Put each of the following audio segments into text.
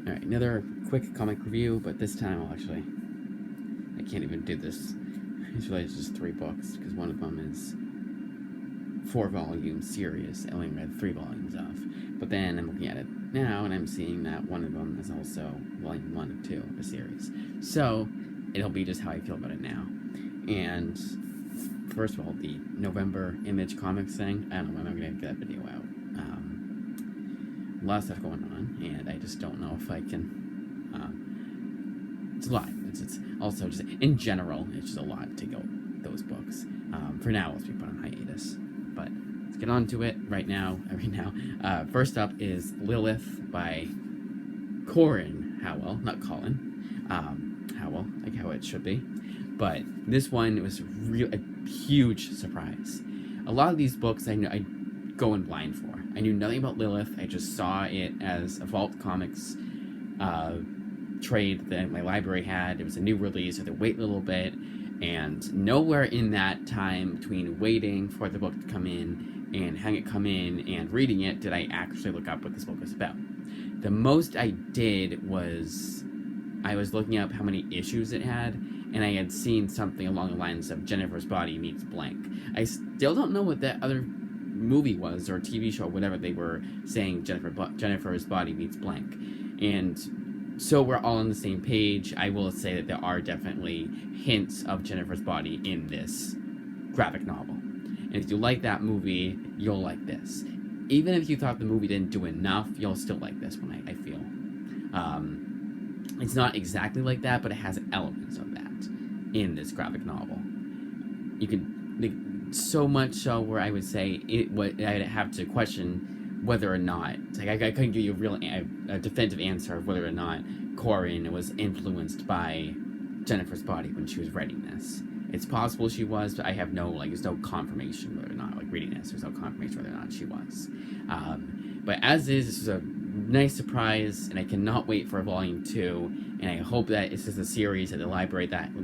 Alright, another quick comic review, but this time I can't even do this. It's really just 3 books, because one of them is 4-volume series. I only read 3 volumes of. But then I'm looking at it now, and I'm seeing that one of them is also volume 1 of 2 of a series. So, it'll be just how I feel about it now. And, first of all, the November Image Comics thing, I don't know when I'm going to get that video out. A lot of stuff going on, and I just don't know if I can. It's a lot. It's also just in general, it's just a lot to go those books. For now, let's be put on hiatus. But let's get on to it right now. First up is Lilith by Corin Howell, not Colin Howell, like how it should be. But this one was a huge surprise. A lot of these books I go in blind for. I knew nothing about Lilith. I just saw it as a Vault Comics trade that my library had. It was a new release. I had to wait a little bit, and nowhere in that time between waiting for the book to come in and having it come in and reading it did I actually look up what this book was about. The most I did was I was looking up how many issues it had, and I had seen something along the lines of Jennifer's Body Meets Blank. I still don't know what that other movie was, or TV show, whatever they were saying, Jennifer's Body Meets Blank. And so we're all on the same page. I will say that there are definitely hints of Jennifer's Body in this graphic novel. And if you like that movie, you'll like this. Even if you thought the movie didn't do enough, you'll still like this one, I feel. It's not exactly like that, but it has elements of that in this graphic novel. You can, so much so where I would say I'd have to question whether or not, I couldn't give you a definitive answer of whether or not Corin was influenced by Jennifer's Body when she was writing this. It's possible she was, but I have there's no confirmation whether or not, reading this, there's no confirmation whether or not she was. But as is, this is a nice surprise, and I cannot wait for volume 2, and I hope that this is a series at the library that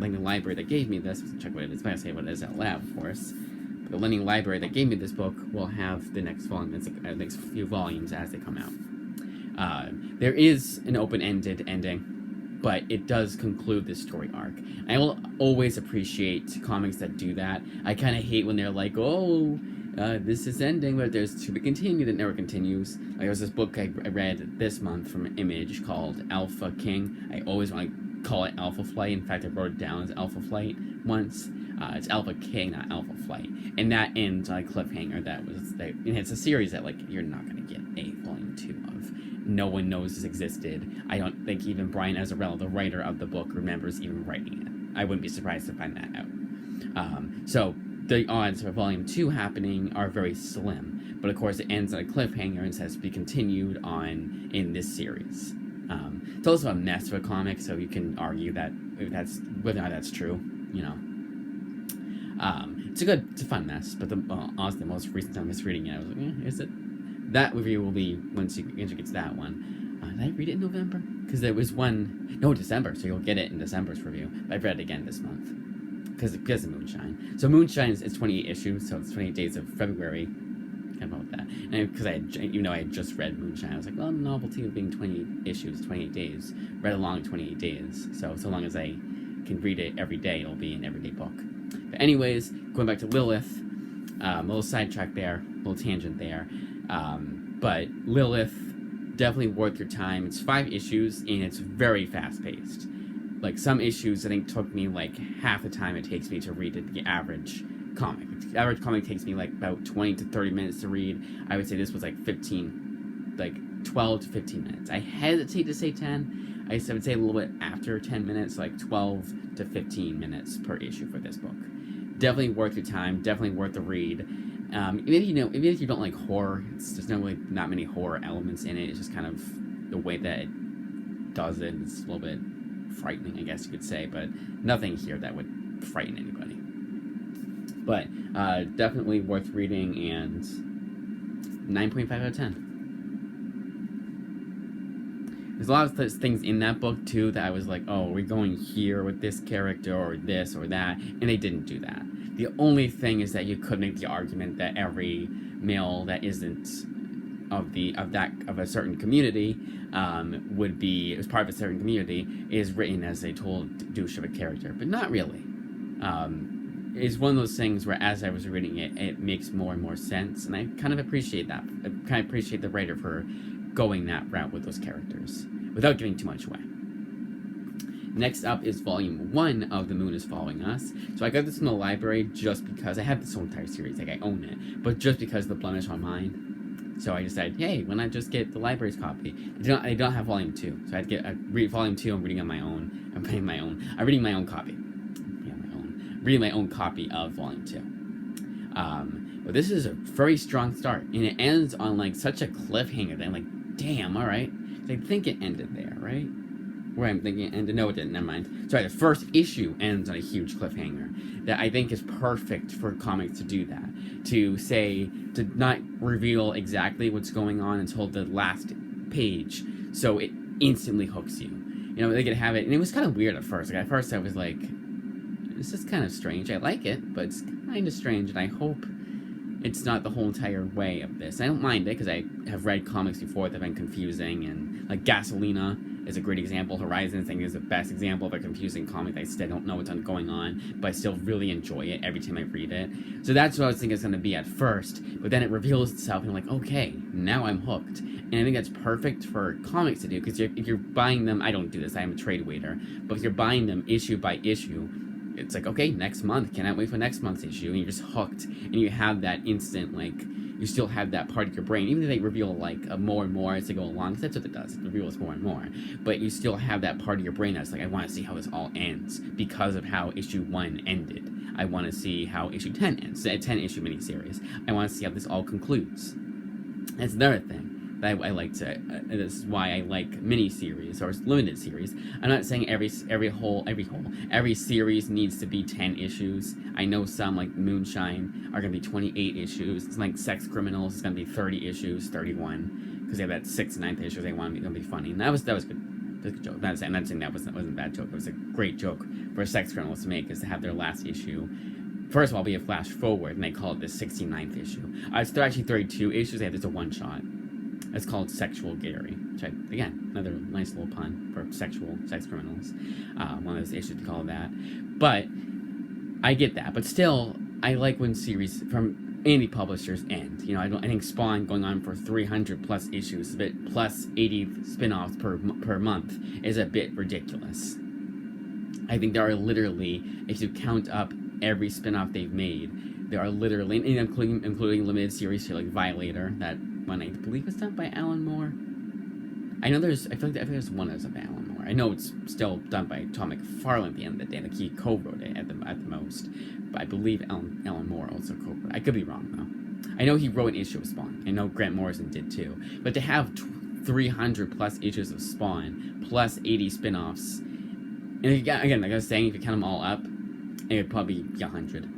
gave me this. Check what it is. I'm going to say what it is out loud, of course. But the lending library that gave me this book will have the next volume, the next few volumes as they come out. There is an open-ended ending, but it does conclude this story arc. I will always appreciate comics that do that. I kind of hate when they're like, this is ending, but there's to be continued. It never continues. There was this book I read this month from Image called Alpha King. I always want to call it Alpha Flight. In fact, I wrote it down as Alpha Flight once. It's Alpha King, not Alpha Flight. And that ends on a cliffhanger and it's a series that, you're not going to get a volume 2 of. No one knows this existed. I don't think even Brian Azzarello, the writer of the book, remembers even writing it. I wouldn't be surprised to find that out. So the odds for volume 2 happening are very slim. But of course it ends on a cliffhanger and says to be continued on in this series. It's also a mess of a comic, so you can argue that whether or not that's true, it's a fun mess, but honestly, the most recent time I was reading it, I was like, is it? That review will be once you get to that one. Did I read it in November? Because there was December, so you'll get it in December's review. I've read it again this month. Because of Moonshine. So Moonshine is 28 issues, so it's 28 days of February. Kind of with that. And because even though I had just read Moonshine, I was like, well, the novelty of being 28 issues, 28 days, read along 28 days. So long as I can read it every day, it'll be an everyday book. But anyways, going back to Lilith, a little sidetrack there, a little tangent there. But Lilith, definitely worth your time. It's 5 issues, and it's very fast-paced. Some issues, I think, took me half the time it takes me to read the average comic. The average comic takes me about 20 to 30 minutes to read. I would say this was 12 to 15 minutes. I hesitate to say 10. I would say a little bit after 10 minutes, 12 to 15 minutes per issue for this book. Definitely worth your time. Definitely worth the read. Even if you don't like horror, there's not many horror elements in it. It's just kind of the way that it does it. It's a little bit frightening, I guess you could say, but nothing here that would frighten anybody. But definitely worth reading, and 9.5 out of 10. There's a lot of things in that book too that I was like, oh, we're going here with this character or this or that, and they didn't do that. The only thing is that you could make the argument that every male that isn't of a certain community would be, as part of a certain community, is written as a total douche of a character, but not really. It's one of those things where, as I was reading it, it makes more and more sense, and I kind of appreciate that. I kind of appreciate the writer for going that route with those characters without giving too much away. Next up is Volume 1 of The Moon is Following Us. So I got this from the library just because I have this whole entire series, like I own it, but just because of the blemish on mine. So I decided, hey, why not just get the library's copy? They don't have Volume 2, so I had to get Volume 2. I'm reading on my own. I'm reading my own copy. Reading my own copy of Volume 2. But this is a very strong start, and it ends on like such a cliffhanger that I'm like, damn, all right. I think it ended there, right? Where I'm thinking it ended. No, it didn't. Never mind. Sorry, the first issue ends on a huge cliffhanger that I think is perfect for comics to do that. To not reveal exactly what's going on until the last page, so it instantly hooks you. You know, they could have it, and it was kind of weird at first. Like, at first I was like, this is kind of strange. I like it, but it's kind of strange, and I hope it's not the whole entire way of this. I don't mind it, because I have read comics before that have been confusing, and like Gasolina is a great example. Horizon, I think, is the best example of a confusing comic that I still don't know what's going on, but I still really enjoy it every time I read it. So that's what I was thinking it's going to be at first, but then it reveals itself, and I'm like, okay, now I'm hooked. And I think that's perfect for comics to do, because if you're buying them, I don't do this, I am a trade waiter, but if you're buying them issue by issue, it's like, okay, next month, cannot wait for next month's issue, and you're just hooked, and you have that instant, like, you still have that part of your brain, even if they reveal, like, more and more as they go along, because that's what it does, it reveals more and more, but you still have that part of your brain that's like, I want to see how this all ends, because of how issue 1 ended. I want to see how issue 10 ends, a 10-issue miniseries. I want to see how this all concludes. That's another thing that I like to, this is why I like miniseries or limited series. I'm not saying every series needs to be 10 issues. I know some, like Moonshine, are going to be 28 issues. It's like Sex Criminals is going to be 30 issues, 31, because they have that 6th and 9th issues. They want to be going to be funny, and that was good. That's a good joke. I'm not saying that wasn't a bad joke. It was a great joke for Sex Criminals to make, is to have their last issue, first of all, be a flash forward, and they call it the 69th issue. It's actually 32 issues. They have just a one-shot. It's called Sexual Gary, which again, another nice little pun for sex criminals. One of those issues to call that. But I get that. But still, I like when series from indie publishers end. You know, I think Spawn going on for 300 plus issues, plus 80 spin-offs per month, is a bit ridiculous. I think there are literally, if you count up every spin-off they've made, there are literally, including limited series here like Violator, that one I believe is done by Alan Moore. I feel like there's one that's by Alan Moore. I know it's still done by Tom McFarlane at the end of the day, like he co-wrote it at the most. But I believe Alan Moore also co-wrote it. I could be wrong though. I know he wrote an issue of Spawn. I know Grant Morrison did too. But to have 300 plus issues of Spawn, plus 80 spin-offs, and again, like I was saying, if you count them all up, it would probably be 100.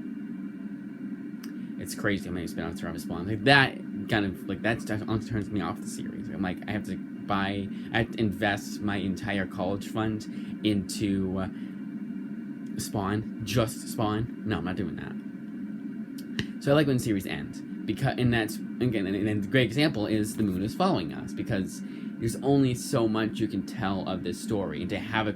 It's crazy how many spin-offs there are of Spawn. Like that kind of, like, that turns me off the series. I'm like, I have to invest my entire college fund into Spawn, just Spawn. No, I'm not doing that. So I like when series end, and that's, again, and a great example is The Moon is Following Us, because there's only so much you can tell of this story, and to have a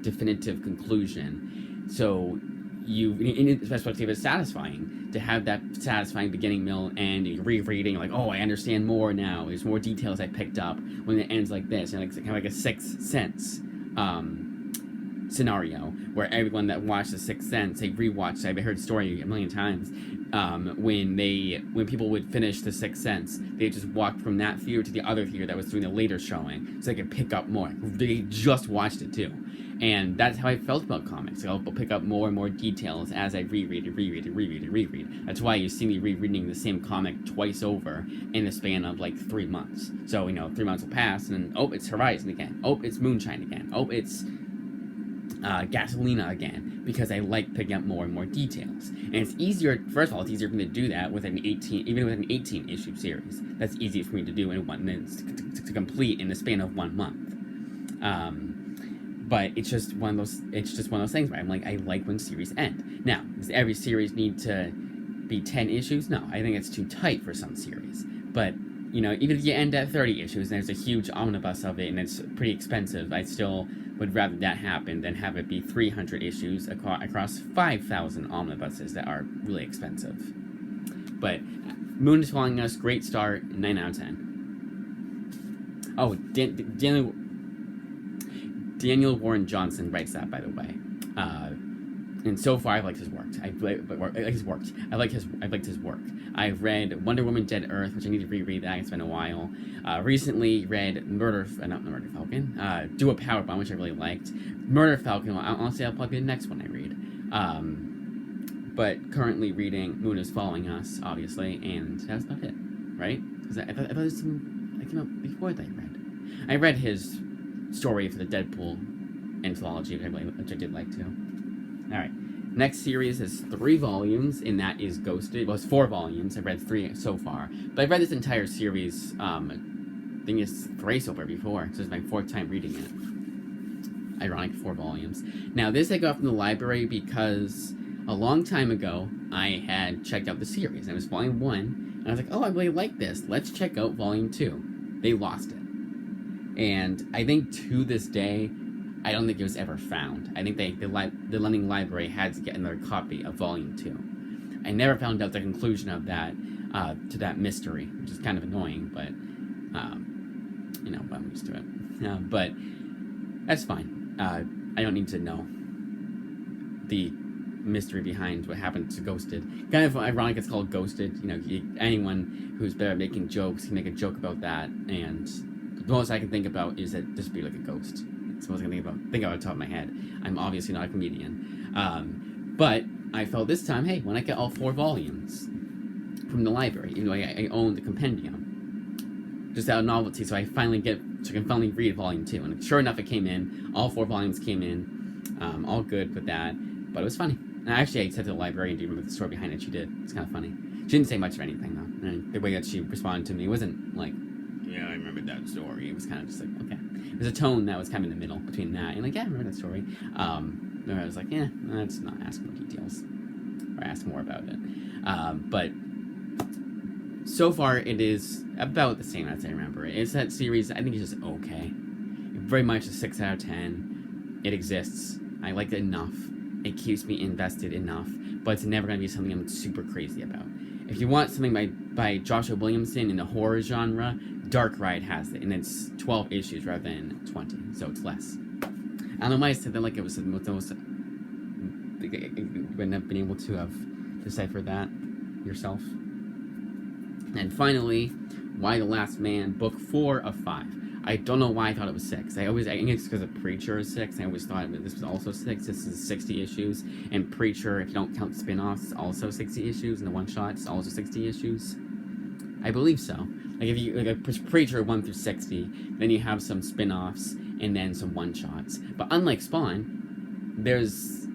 definitive conclusion, so in its perspective, it's satisfying to have that satisfying beginning, middle, end, and you're rereading, like, oh, I understand more now, there's more details I picked up when it ends like this, and it's kind of like a Sixth Sense scenario, where everyone that watched The Sixth Sense, they rewatched, I've heard the story a million times, when people would finish The Sixth Sense, they just walked from that theater to the other theater that was doing the later showing, so they could pick up more. They just watched it too. And that's how I felt about comics. I'll pick up more and more details as I reread. That's why you see me rereading the same comic twice over in the span of like 3 months. So, 3 months will pass, and then, oh, it's Horizon again. Oh, it's Moonshine again. Oh, it's Gasolina again, because I like picking up more and more details. And it's easier, first of all, it's easier for me to do that with even with an 18 issue series. That's easy for me to do in 1 minute, to complete in the span of 1 month. But it's just one of those things where I'm like, I like when series end. Now, does every series need to be 10 issues? No, I think it's too tight for some series. But even if you end at 30 issues and there's a huge omnibus of it and it's pretty expensive, I still would rather that happen than have it be 300 issues across 5,000 omnibuses that are really expensive. But Moon is Following Us, great start, 9 out of 10. Oh, Daniel Warren Johnson writes that, by the way. And so far, I've liked his work. I liked his work. I've read Wonder Woman: Dead Earth, which I need to reread. That it's been a while. Recently read Murder Falcon. Do a Power Bomb, which I really liked. Murder Falcon. Honestly, I'll probably be the next one I read. But currently reading Moon is Following Us, obviously, and that's about it, right? Because I thought there's some that came out before that I read his story for the Deadpool anthology, which I did like too. Alright, next series is 3 volumes, and that is Ghosted. Well, it's 4 volumes. I've read 3 so far. But I've read this entire series, I think it's 3 so far before, so it's my 4th time reading it. Ironic, 4 volumes. Now, this I got from the library because a long time ago, I had checked out the series. It was volume 1, and I was like, oh, I really like this. Let's check out volume 2. They lost it. And I think to this day, I don't think it was ever found. I think the Lending Library had to get another copy of Volume 2. I never found out the conclusion of that, to that mystery, which is kind of annoying, but, I'm used to it. But that's fine. I don't need to know the mystery behind what happened to Ghosted. Kind of ironic it's called Ghosted. Anyone who's better at making jokes can make a joke about that, and the most I can think about is that just be like a ghost. It's the most I can think out of the top of my head. I'm obviously not a comedian. But I felt this time, hey, when I get all 4 volumes from the library, even though I own the compendium, just out of novelty, so I can finally read volume 2. And sure enough, it came in. All 4 volumes came in. All good with that. But it was funny. And actually, I said to the librarian, do you remember the story behind it? She did. It's kind of funny. She didn't say much of anything, though. And the way that she responded to me wasn't like, yeah, I remember that story. It was kind of just like, okay. There's a tone that was kind of in the middle between that and like, yeah, I remember that story. Where I was like, yeah, let's not ask more details or ask more about it. But so far, it is about the same as I remember it. It's that series, I think it's just okay. Very much a 6 out of 10. It exists. I like it enough. It keeps me invested enough, but it's never going to be something I'm super crazy about. If you want something by Joshua Williamson in the horror genre, Dark Ride has it, and it's 12 issues rather than 20, so it's less. I don't know why I said that like it was the most... You wouldn't have been able to have deciphered that yourself. And finally, Why the Last Man, book 4 of 5. I don't know why I thought it was 6. I think it's because of Preacher is 6. I always thought this was also 6. This is 60 issues. And Preacher, if you don't count spin-offs, is also 60 issues. And the one-shot is also 60 issues. I believe so. Like, if you, like a Preacher 1 through 60, then you have some spin-offs and then some one-shots. But unlike Spawn, there's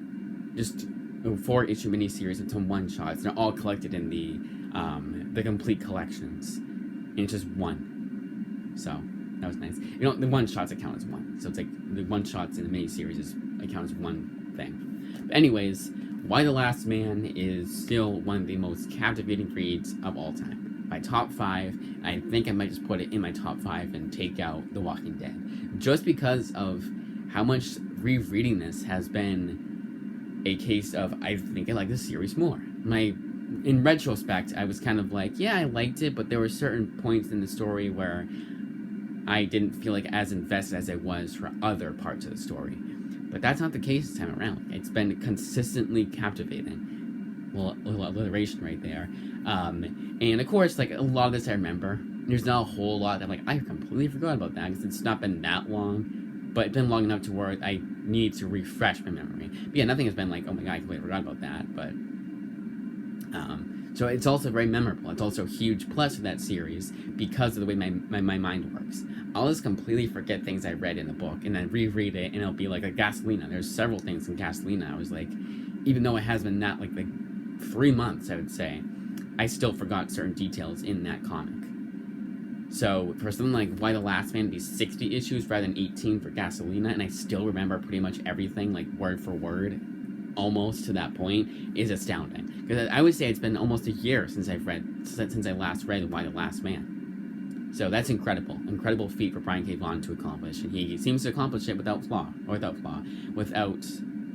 just 4-issue miniseries and some one-shots. They're all collected in the complete collections. And it's just 1. So... that was nice. The one-shots account as 1. So it's like the one-shots in the miniseries account as 1 thing. But anyways, Why the Last Man is still one of the most captivating reads of all time. My top 5, I think I might just put it in my top 5 and take out The Walking Dead. Just because of how much rereading this has been a case of, I think I like this series more. In retrospect, I was kind of like, yeah, I liked it, but there were certain points in the story where I didn't feel like as invested as I was for other parts of the story. But that's not the case this time around. It's been consistently captivating. Well, alliteration right there. And of course, like, a lot of this I remember. There's not a whole lot that I'm like, I completely forgot about that, because it's not been that long. But it's been long enough to where I need to refresh my memory. But yeah, nothing has been like, oh my god, I completely forgot about that. But, so it's also very memorable. It's also a huge plus of that series because of the way my mind works. I'll just completely forget things I read in the book and then reread it, and it'll be like a Gasolina. There's several things in Gasolina I was like, even though it has been not like 3 months, I would say, I still forgot certain details in that comic. So for something like Why the Last Man be 60 issues rather than 18 for Gasolina, and I still remember pretty much everything, like word for word, almost to that point, is astounding. Because I would say it's been almost a year since I last read Why the Last Man. So that's incredible feat for Brian K. Vaughan to accomplish, and he seems to accomplish it without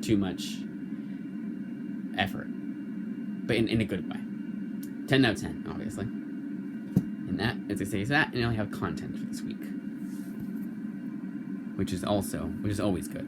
too much effort, but in a good way. 10 out of 10, obviously. And that, as I say, is that, and I have content for this week, which is always good.